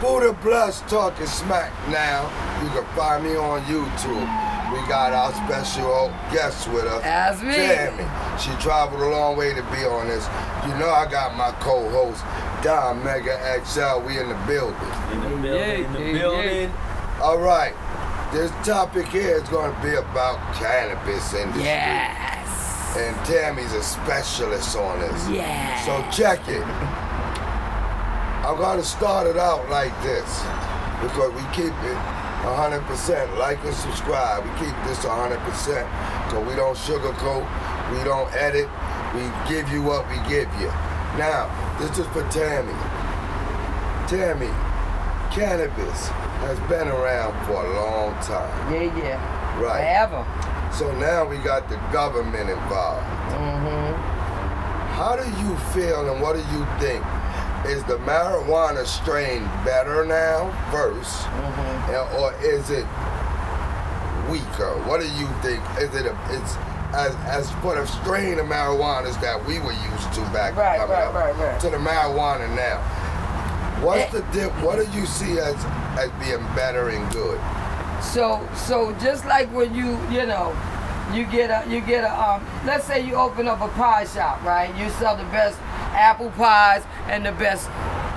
Buddha Bless talking smack now. You can find me on YouTube. We got our special guest with us, That's me. Tammy. She traveled a long way to be on this. You know I got my co-host, Don Mega XL. We in the building. In the building. All right. This topic here is going to be about cannabis industry. Yes. And Tammy's a specialist on this. Yes. So check it. I'm going to start it out like this because we keep it 100%. Like and subscribe. We keep this 100% because we don't sugarcoat. We don't edit. We give you what we give you. Now, this is for Tammy. Tammy, cannabis has been around for a long time. Yeah. Right. Forever. So now we got the government involved. Mm-hmm. How do you feel and what do you think? Is the marijuana strain better now, first, or is it weaker? What do you think? Is it it's as for the strain of marijuanas that we were used to back Right. to the marijuana now? What's the dip? What do you see as being better and good? So just like when you get a let's say you open up a pie shop, right? You sell the best apple pies and the best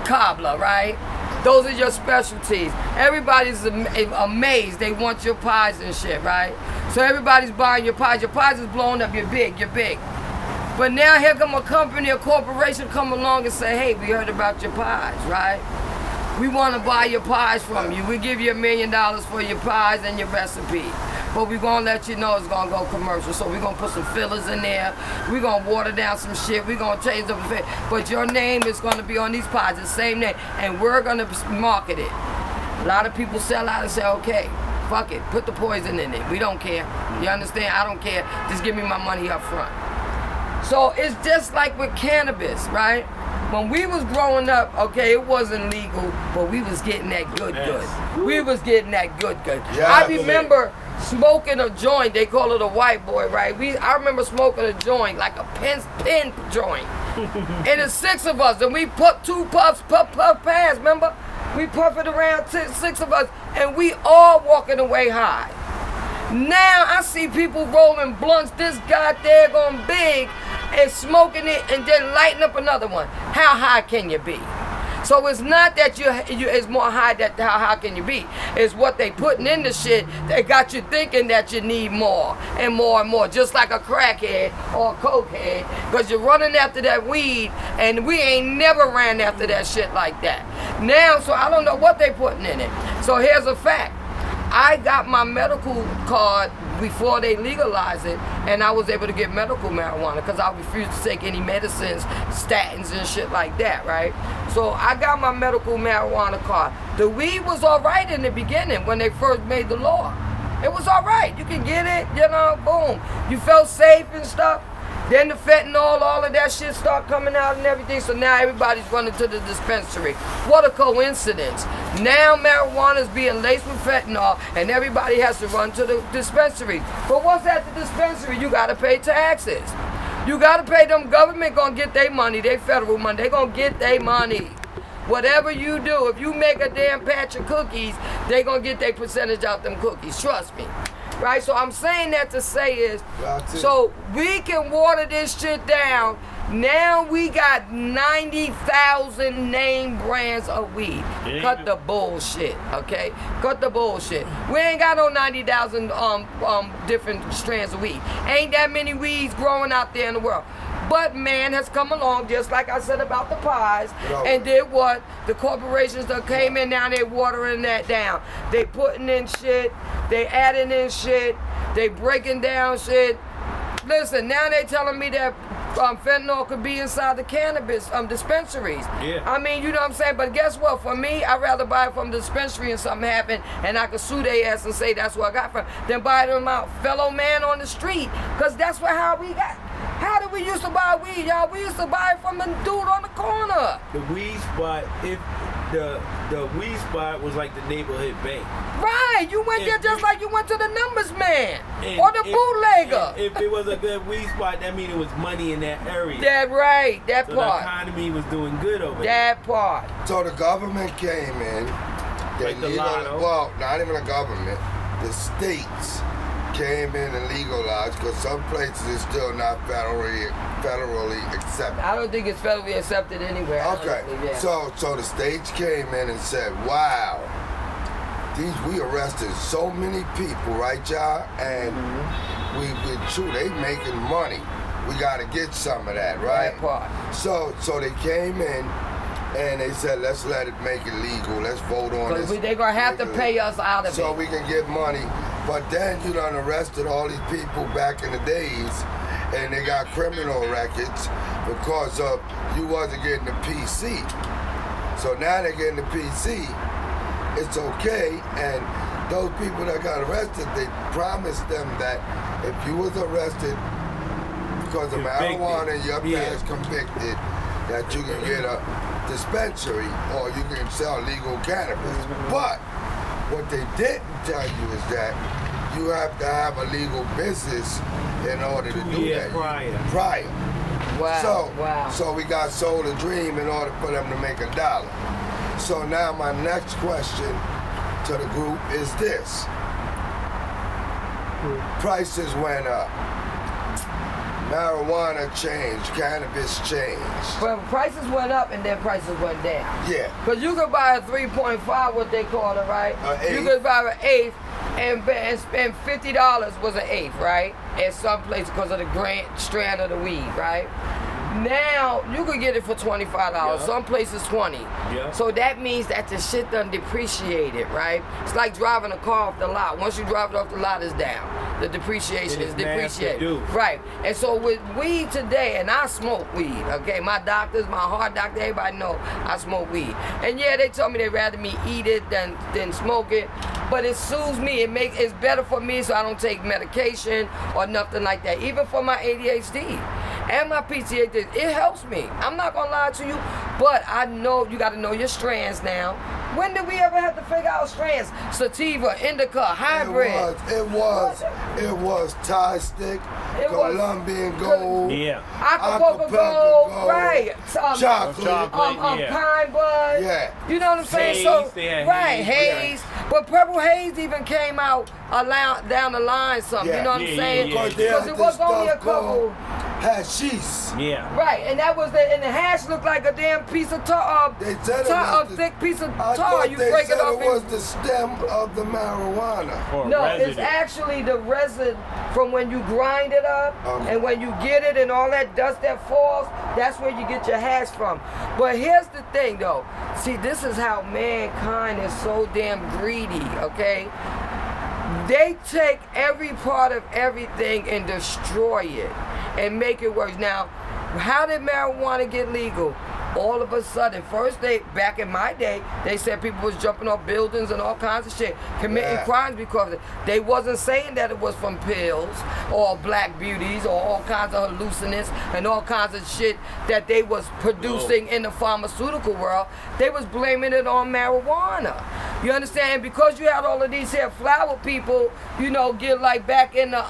cobbler, right? Those are your specialties. Everybody's amazed. They want your pies and shit, right? So everybody's buying your pies. Your pies is blowing up. You're big. But now here come a company, a corporation come along and say, hey, we heard about your pies, right? We want to buy your pies from you. We give you $1 million for your pies and your recipe. But we're going to let you know it's going to go commercial. So we're going to put some fillers in there. We're going to water down some shit. We're going to change up the fit. But your name is going to be on these pies, the same name. And we're going to market it. A lot of people sell out and say, okay, fuck it. Put the poison in it. We don't care. You understand? I don't care. Just give me my money up front. So it's just like with cannabis, right? When we was growing up, okay, it wasn't legal, but we was getting that good. We was getting that good. Yeah, I remember smoking a joint. They call it a white boy, right? I remember smoking a joint, like a pin joint. And it's 6 of us, and we put 2 puff pass, remember? We puff it around 6 of us, and we all walking away high. Now I see people rolling blunts this goddamn big and smoking it and then lighting up another one. How high can you be? So it's not that it's more high that how high can you be. It's what they putting in the shit that got you thinking that you need more and more and more. Just like a crackhead or a cokehead. Because you're running after that weed and we ain't never ran after that shit like that. Now, so I don't know what they putting in it. So here's a fact. I got my medical card before they legalized it, and I was able to get medical marijuana because I refused to take any medicines, statins and shit like that, right? So I got my medical marijuana card. The weed was all right in the beginning when they first made the law. It was all right. You can get it, boom. You felt safe and stuff. Then the fentanyl, all of that shit start coming out and everything, so now everybody's running to the dispensary. What a coincidence. Now marijuana is being laced with fentanyl and everybody has to run to the dispensary. But once at the dispensary, you gotta pay taxes. You gotta pay them. Government gonna get their money, they federal money, they gonna get their money. Whatever you do, if you make a damn patch of cookies, they gonna get their percentage out them cookies, trust me. Right, so I'm saying that to say is, so we can water this shit down. Now we got 90,000 name brands of weed. Cut the bullshit, okay? Cut the bullshit. We ain't got no 90,000 different strands of weed. Ain't that many weeds growing out there in the world. But man has come along, just like I said about the pies, and did what? The corporations that came in now, they watering that down. They putting in shit, they adding in shit, they breaking down shit. Listen, now they telling me that fentanyl could be inside the cannabis dispensaries. Yeah. I mean, you know what I'm saying? But guess what? For me, I'd rather buy it from the dispensary and something happen and I could sue their ass and say that's where I got from, than buy it from my fellow man on the street. Because that's how we got. How did we used to buy weed, y'all? We used to buy it from the dude on the corner. The weeds, but if the weed spot was like the neighborhood bank. Right, you went there And just you- like you went to the numbers man And or the if- bootlegger. and If it was a good weed spot, that means it was money in that area. That right, that So the part, economy was doing good over there. that part. So the government came in. Like the lotto. Well, not even the government. The states came in and legalized because some places is still not federally accepted. I don't think it's federally accepted anywhere. Okay, honestly, yeah. so the states came in and said, "Wow, we arrested so many people, right, y'all? And we true, they making money. We got to get some of that, right?" That part. So they came in and they said, "Let's let it make it legal. Let's vote on this." Because they're going to have to legally pay us out of so it. we can get money. But then you done arrested all these people back in the days, and they got criminal records because of you wasn't getting the PC. So now they're getting the PC. It's okay, and those people that got arrested, they promised them that if you was arrested because of Convicted. marijuana, your Yeah. past convicted, that you can get a dispensary or you can sell legal cannabis. But what they didn't tell you is that you have to have a legal business in order to 2 do years that. prior. Wow, wow. So we got sold a dream in order for them to make $1. So now my next question to the group is this. Prices went up. Marijuana changed, cannabis changed. Well, prices went up and then prices went down. Yeah. Because you could buy a 3.5, what they call it, right? An You eighth. could buy an eighth and spend $50 was an eighth, right? At some place because of the strand of the weed, right? Now you could get it for $25. Yeah. Some places 20. Yeah. So that means that the shit done depreciated, right? It's like driving a car off the lot. Once you drive it off the lot, it's down. The depreciation It is is mass depreciated. produced. Right. And so with weed today, and I smoke weed, okay? My doctors, my heart doctor, everybody know I smoke weed. And yeah, they told me they'd rather me eat it than smoke it. But it soothes me. It's better for me so I don't take medication or nothing like that. Even for my ADHD and my PTSD, it helps me. I'm not gonna lie to you, but I know you gotta know your strands now. When did we ever have to figure out strands? Sativa, indica, hybrid. It was Thai stick, It was- Colombian gold, Yeah. Acapulco gold, right? chocolate. Yeah. Pine bud. Yeah. You know what I'm saying? Haze, So they had right, haze, haze. But Purple Haze even came out down the line some. Yeah. You know what I'm Yeah, saying? yeah, yeah. Because they Because had it this was only a stuff couple. called hashish. Yeah. Right, and that was and the hash looked like a damn piece of tar, They said it a was the- thick piece of I tar. thought You they break said it off. it was the stem of the marijuana. Or No, residue. it's actually the resin from when you grind it up Okay. and when you get it and all that dust that falls, that's where you get your hash from. But here's the thing though. See, this is how mankind is so damn greedy, okay? They take every part of everything and destroy it and make it worse. Now, how did marijuana get legal? All of a sudden, first back in my day, they said people was jumping off buildings and all kinds of shit, committing Yeah. crimes because of it. They wasn't saying that it was from pills or black beauties or all kinds of hallucinants and all kinds of shit that they was producing in the pharmaceutical world. They was blaming it on marijuana. You understand? And because you had all of these here flower people, you know, get like back in the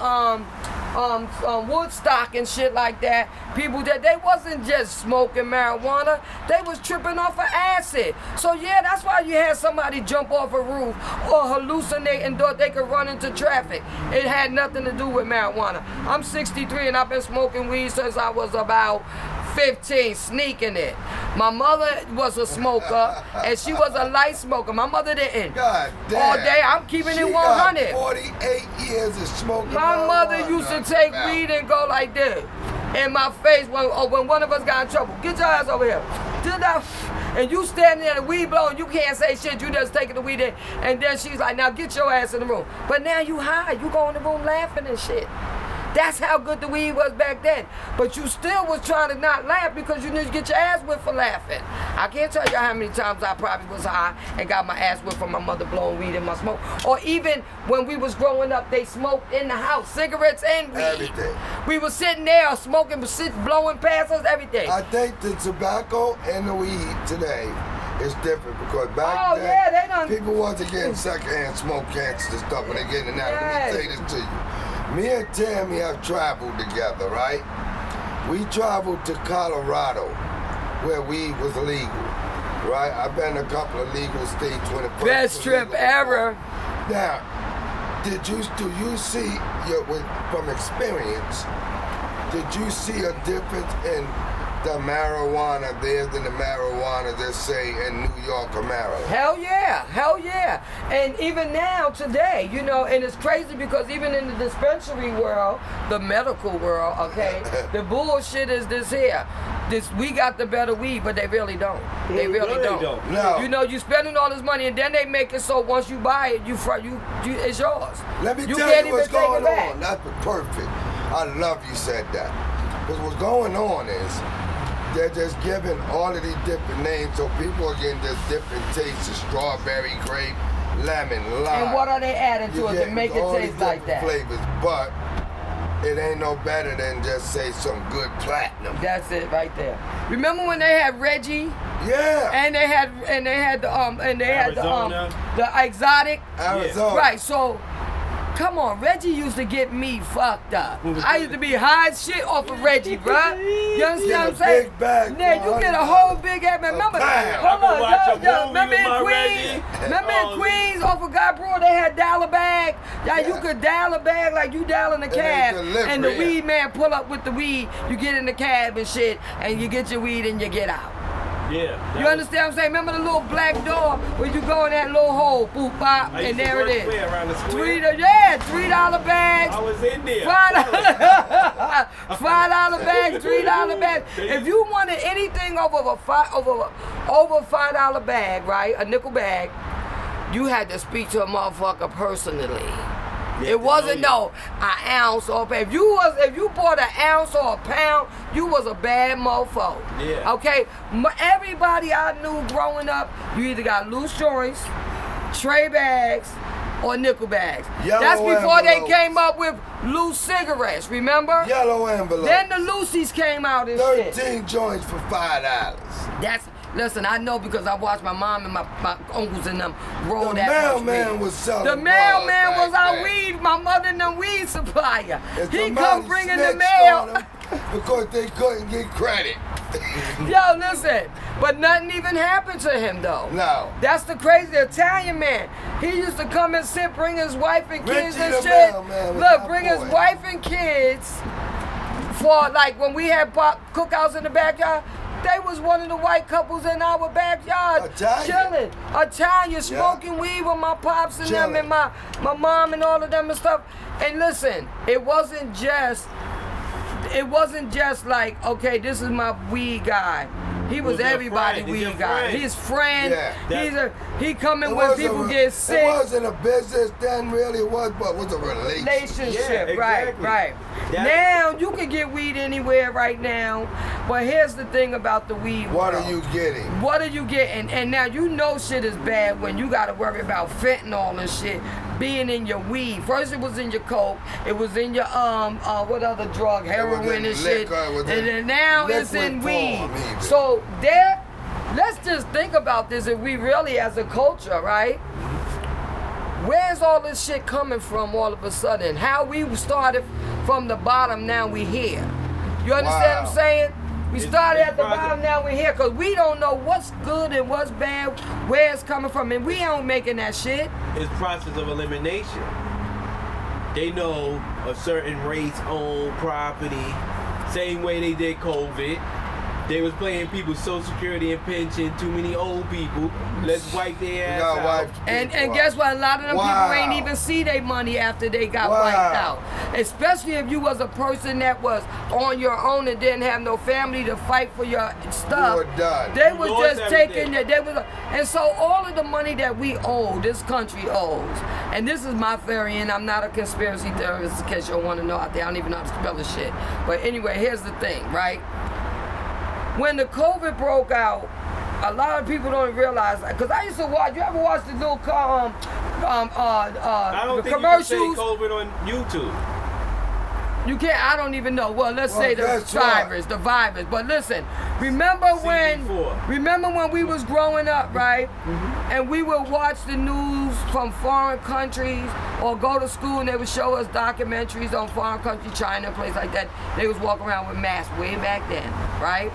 Woodstock and shit like that, people that they wasn't just smoking marijuana, they was tripping off of acid. So yeah, that's why you had somebody jump off a roof or hallucinate and thought they could run into traffic. It had nothing to do with marijuana. I'm 63 and I've been smoking weed since I was about 15, sneaking it. My mother was a smoker and she was a light smoker. My mother didn't. God damn. All day, I'm keeping it She 100. got 48 years of smoking My mother marijuana. used to take Now, weed and go like this in my face when one of us got in trouble. Get your ass over here. Did that? And you standing there, the weed blowing, you can't say shit, you just taking the weed in. And then she's like, now get your ass in the room. But now you high, you go in the room laughing and shit. That's how good the weed was back then. But you still was trying to not laugh because you need to get your ass whipped for laughing. I can't tell you how many times I probably was high and got my ass whipped from my mother blowing weed in my smoke. Or even when we was growing up, they smoked in the house, cigarettes and weed. Everything. We was sitting there smoking, blowing past us, everything. I think the tobacco and the weed today it's different because back Oh, then, yeah, they done- people wasn't getting secondhand smoke cancer and stuff when they getting it now. Let me say this to you. Me and Tammy have traveled together, right? We traveled to Colorado where weed was legal, right? I've been to a couple of legal states when it first Best was trip legal. ever. Now, do you see from experience? Did you see a difference in the marijuana there than the marijuana that say in New York or Maryland? Hell yeah. And even now, today, you know, and it's crazy because even in the dispensary world, the medical world, okay, the bullshit is this here. We got the better weed, but they really don't. They really don't. No. You know, you spending all this money, and then they make it so once you buy it, it's yours. Let me You tell can't you what's even take it going back. on. That's perfect. I love you said that. Because what's going on is they're just giving all of these different names, so people are getting just different tastes of strawberry, grape, lemon, lime. And what are they adding to it to make it taste like that? Flavors, but it ain't no better than just say some good platinum. That's it right there. Remember when they had Reggie? Yeah. And they had Arizona. the exotic. Arizona. Right, so come on, Reggie used to get me fucked up. I used to be high as shit off of Reggie, bruh. You understand what I'm saying? Big bag, Yeah, you get a whole big ass man. Remember, bag. hold I could on, watch a yo, movie remember with in my Queens? Reggie. Remember in Oh, Queens off of Guy Brewer, they had dial a bag. Yeah, you Yeah. could dial a bag like you dial in the they cab, deliver and the it. weed man pull up with the weed. You get in the cab and shit, and you get your weed and you get out. Yeah. You understand what I'm saying? Remember the little black door where you go in that little hole, boop, bop, I used and to there work it is. where, around the square? $3 bags. I was in there. $5 bags, $3 bags. If you wanted anything over $5 bag, right, a nickel bag, you had to speak to a motherfucker personally. It wasn't no an ounce or if you bought an ounce or a pound, you was a bad mofo. Yeah. Okay. Everybody I knew growing up, you either got loose joints, tray bags, or nickel bags. Yellow That's before they envelopes. came up with loose cigarettes. Remember? Yellow envelope. Then the loosies came out and shit. 13 joints for $5. Listen, I know because I watched my mom and my uncles and them roll The that much mailman weed. was selling The mailman back was our then. weed, my mother and the weed supplier. And He somebody come bringing the snitched mail. on him because they couldn't get credit. Yo, listen, but nothing even happened to him though. No. That's the crazy Italian man. He used to come and sit, bring his wife and kids Richie and the shit. mailman was Look, my bring his boy. wife and kids for like when we had cookouts in the backyard. They was one of the white couples in our backyard, Italian. chilling, Italian, smoking weed with my pops and them and my mom and all of them and stuff. And listen, it wasn't just like, okay, this is my weed guy. He was their everybody friend. He's your weed guy. friend. His friend. Yeah. He coming It when wasn't people a- get sick. It wasn't a business then, really. It was, but it was a relationship. Relationship, Yeah, right, exactly. right. That- Now you can get weed anywhere right now, but here's the thing about the weed. What world. are you getting? What are you getting? And now you know shit is bad when you got to worry about fentanyl and shit being in your weed. First it was in your coke, it was in your what other drug, heroin in and shit, liquor, it was and in then now it's in liquid weed. form even. So let's just think about this. If we really, as a culture, right? Where's all this shit coming from all of a sudden? How we started from the bottom, now we here. You understand what I'm saying? We started at the bottom, now we're here, because we don't know what's good and what's bad, where it's coming from, and we ain't making that shit. It's process of elimination. They know a certain race owned property, same way they did COVID. They was paying people Social Security and pension, too many old people. Let's wipe their ass got out. wiped. And guess what? A lot of them people ain't even see their money after they got wiped out. Especially if you was a person that was on your own and didn't have no family to fight for your stuff. You were done. They You was lost just taking everything. and so all of the money that we owe, this country owes. And this is my theory, and I'm not a conspiracy theorist in case you don't want to know out there. I don't even know how to spell this shit. But anyway, here's the thing, right? When the COVID broke out, a lot of people don't realize, because I used to watch. You ever watch the little I don't the think commercials? you can say COVID on YouTube. You can't. I don't even know. Well, let's say the guess virus, the virus. But listen, remember when we was growing up, right? And we would watch the news from foreign countries, or go to school and they would show us documentaries on foreign country, China, places like that. They was walking around with masks way back then, right?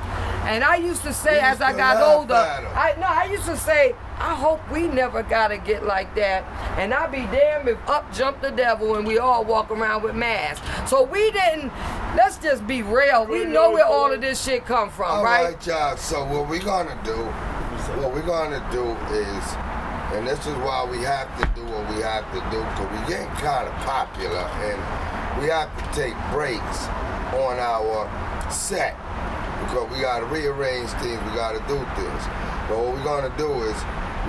And I used to say, as I got older, I used to say, I hope we never gotta get like that. And I'd be damned if up jumped the devil and we all walk around with masks. So we didn't, let's just be real. We know where all of this shit come from, All right? right, y'all. So what we're gonna do is, and this is why we have to do what we have to do, because we're getting kind of popular and we have to take breaks on our set because we gotta rearrange things, we gotta do things. But what we're gonna do is,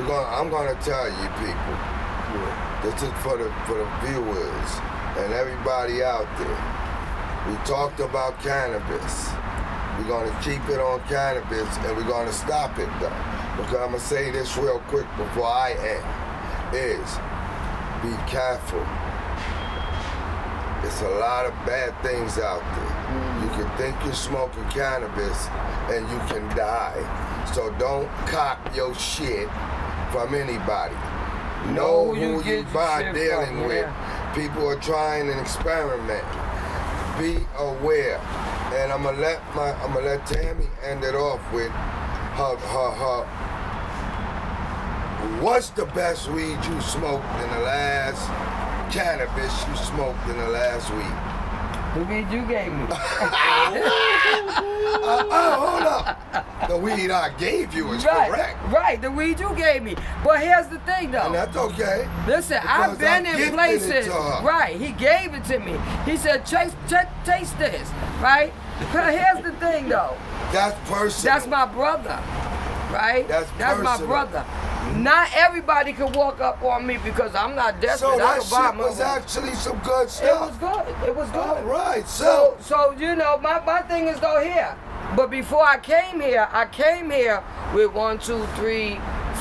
I'm gonna tell you people, this is for the viewers and everybody out there. We talked about cannabis. We're gonna keep it on cannabis and we're gonna stop it though. Because I'm gonna say this real quick before I end, is be careful. There's a lot of bad things out there. You can think you're smoking cannabis and you can die. So don't cop your shit from anybody. Know who you buy dealing with. People are trying an experiment. Be aware. And I'm gonna let Tammy end it off with her. What's the best weed you smoked in the last cannabis you smoked in the last week? The weed you gave me. Hold up. The weed I gave you is correct. Right, the weed you gave me. But here's the thing though. And that's okay. Listen, I've been in places. Right, he gave it to me. He said, taste this, right? But here's the thing though. That's personal. That's my brother, right? That's my brother. Not everybody can walk up on me because I'm not desperate. So that shit was actually some good stuff. It was good. All right, so you know, my thing is though here. But before I came here with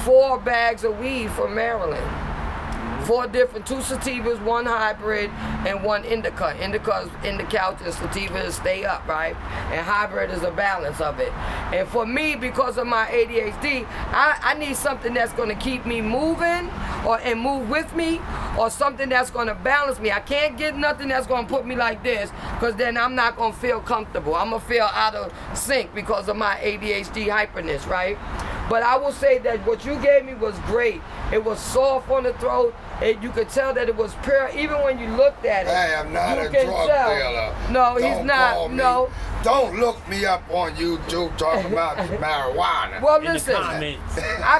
4 bags of weed from Maryland. 4 different, 2 sativas, 1 hybrid, and 1 indica. Indica is in the couch and sativa is stay up, right? And hybrid is a balance of it. And for me, because of my ADHD, I need something that's gonna keep me moving and move with me, or something that's gonna balance me. I can't get nothing that's gonna put me like this, because then I'm not gonna feel comfortable. I'm gonna feel out of sync because of my ADHD hyperness, right? But I will say that what you gave me was great. It was soft on the throat. You could tell that it was pure. Even when you looked at it, hey, I'm not a drug dealer. No, he's not. No. Don't look me up on YouTube talking about marijuana. Well, listen, I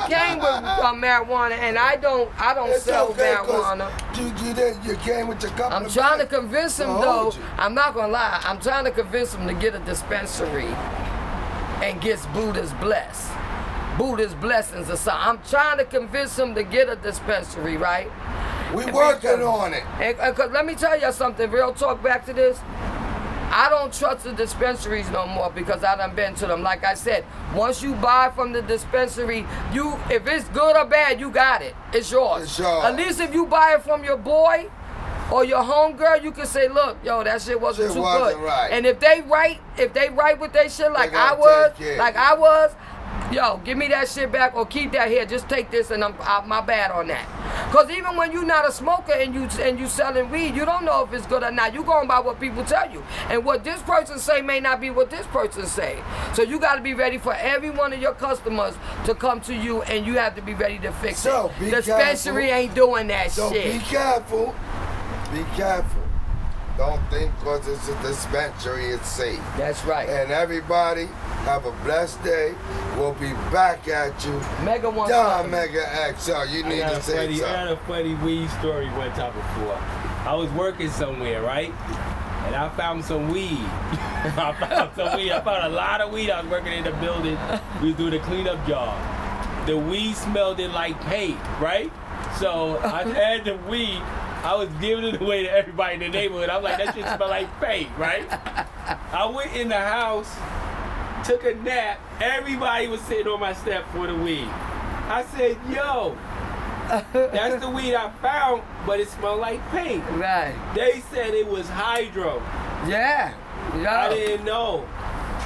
came with marijuana, and I don't sell marijuana. You came with your couple. I'm trying to convince him though. I'm not gonna lie. I'm trying to convince him to get a dispensary and gets Buddha's blessed. Buddha's blessings or something. I'm trying to convince him to get a dispensary, right? We working on it. And let me tell you something, real talk back to this. I don't trust the dispensaries no more because I done been to them. Like I said, once you buy from the dispensary, if it's good or bad, you got it. It's yours. It's yours. At least if you buy it from your boy or your homegirl, you can say, look, yo, that shit wasn't too good. Right. And if they write with their shit like I was, yo, give me that shit back or keep that here. Just take this and I'm my bad on that. Cause even when you're not a smoker and you selling weed, you don't know if it's good or not. You going by what people tell you. And what this person say may not be what this person say. So you gotta be ready for every one of your customers to come to you and you have to be ready to fix it. The dispensary ain't doing that shit. So be careful. Be careful. Don't think because it's a dispensary, it's safe. That's right. And everybody, have a blessed day. We'll be back at you. Mega One. Mega XL, you need to say something. I had a funny weed story one time before. I was working somewhere, right? And I found some weed. I found a lot of weed. I was working in the building. We was doing a cleanup job. The weed smelled like paint, right? So I had the weed. I was giving it away to everybody in the neighborhood. I'm like, that shit smell like paint, right? I went in the house, took a nap. Everybody was sitting on my step for the weed. I said, yo, That's the weed I found, but it smelled like paint. Right. They said it was hydro. Yeah. I didn't know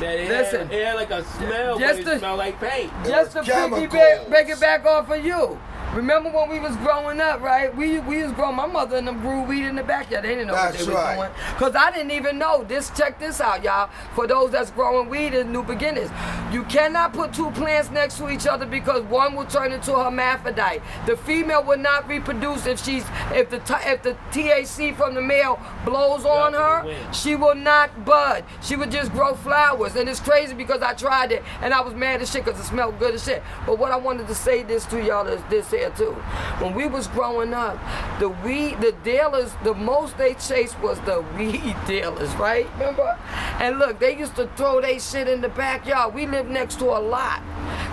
that it had like a smell, but it smelled like paint. Just to break it back off of you. Remember when we was growing up, right? We was growing. My mother and them grew weed in the backyard. They didn't know what they was doing. Cause I didn't even know. Check this out, y'all. For those that's growing weed in new beginners, you cannot put two plants next to each other because one will turn into a hermaphrodite. The female will not reproduce if the THC from the male blows on her. She will not bud. She would just grow flowers. And it's crazy because I tried it and I was mad as shit because it smelled good as shit. But what I wanted to say this to y'all is this here too. When we was growing up, the dealers, the most they chased was the weed dealers, right? Remember? And look, they used to throw their shit in the backyard. We lived next to a lot.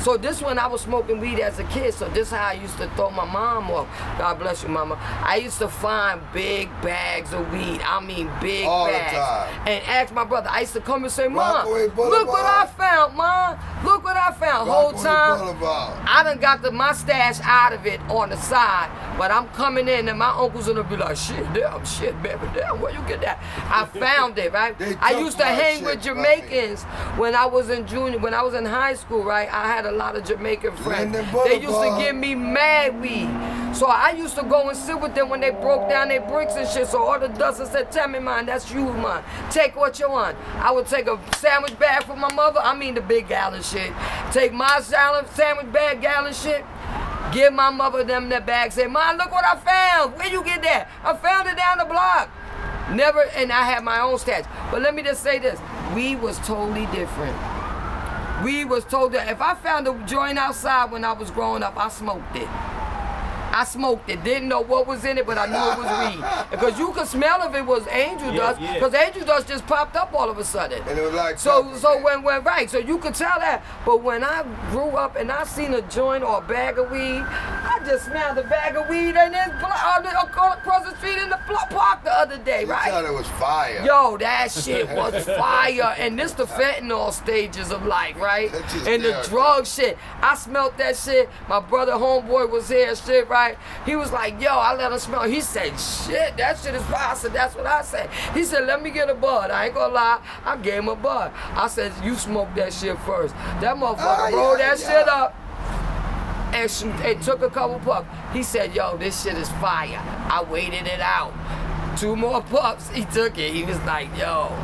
So this when I was smoking weed as a kid, so this how I used to throw my mom off. God bless you, mama. I used to find big bags of weed. I mean big bags. And ask my brother. I used to come and say, Mom, look what I found, Mom. Look what I found. Whole time, I done got my stash out of it on the side, but I'm coming in and my uncle's gonna be like, shit, baby, damn, where you get that? I found it, right? I used to hang with Jamaicans when I was in high school, right? I had a lot of Jamaican friends. They used to give me mad weed. So I used to go and sit with them when they broke down their bricks and shit. So all the dust, I said, tell me, man, that's you, man. Take what you want. I would take a sandwich bag for my mother. I mean the big gallon shit. Take my sandwich bag, gallon shit. Give my mother them that bag. Say, Mom, look what I found. Where you get that? I found it down the block. Never, and I had my own stash. But let me just say this. Weed was totally different. We was told that if I found a joint outside when I was growing up, I smoked it. I smoked it. Didn't know what was in it, but I knew it was weed. Because you could smell if it was angel dust. Because angel dust just popped up all of a sudden. And it was like so you could tell that. But when I grew up and I seen a joint or a bag of weed, I just smelled a bag of weed and then across the street in the park the other day, right? You thought it was fire. Yo, that shit was fire. And this the fentanyl stages of life, right? And the drug shit. I smelled that shit. My brother homeboy was here, shit, right? He was like, yo, I let him smell. He said, shit, that shit is fire. I said, that's what I said. He said, let me get a bud. I ain't gonna lie. I gave him a bud. I said, you smoke that shit first. That motherfucker rolled that shit up and took a couple puffs. He said, yo, this shit is fire. I waited it out. 2 more puffs. He took it. He was like, yo.